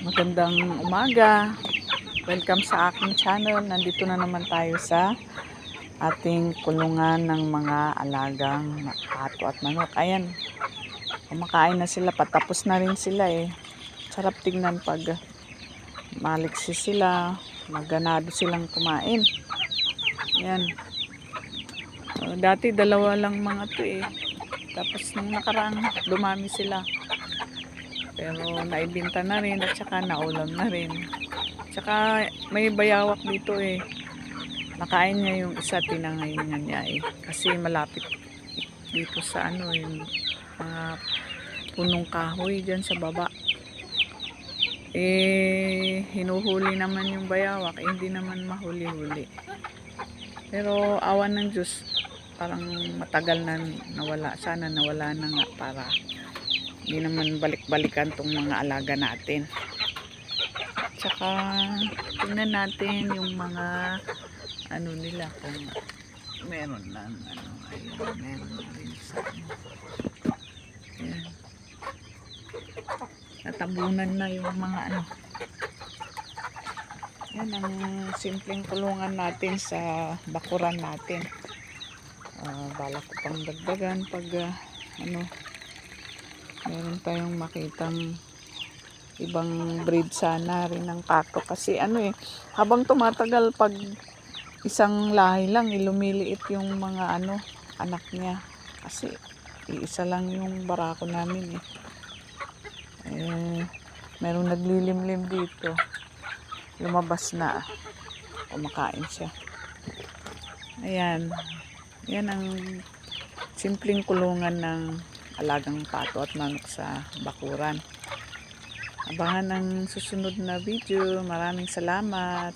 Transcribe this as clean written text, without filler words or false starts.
Magandang umaga. Welcome sa aking channel. Nandito na naman tayo sa ating kulungan ng mga alagang pato at manok. Ayan, kumakain na sila. Patapos na rin sila eh. Sarap tignan pag maliksi sila. Maganado silang kumain. Ayan. Dati dalawa lang mga to eh. Tapos nung nakaraan, dumami sila. Pero naibinta na rin at saka naulam na rin. Tsaka may bayawak dito eh. Nakain niya yung isa, tinangay niya eh. Kasi malapit dito sa ano yung mga punong kahoy dyan sa baba. Eh, hinuhuli naman yung bayawak. Eh, hindi naman mahuli-huli. Pero awan ng Diyos, parang matagal na nawala. Sana nawala na nga para hindi naman balik-balikan tong mga alaga natin. Tsaka tingnan natin yung mga ano nila kung meron lang ano, ayun, meron na rin sa ano. Ayan. Natabunan na yung mga ano. Yan ang simpleng kulungan natin sa bakuran natin. Balak ko pang dagdagan pag ano, meron tayong makitang ibang breed sana rin ng pato. Kasi ano eh, habang tumatagal pag isang lahi lang, lumiliit yung mga ano, anak niya. Kasi iisa lang yung barako namin eh. Merong naglilimlim dito. Lumabas na. Kumakain siya. Ayan. Yan ang simpleng kulungan ng alagang pato at manok sa bakuran. Abangan ang susunod na video. Maraming salamat.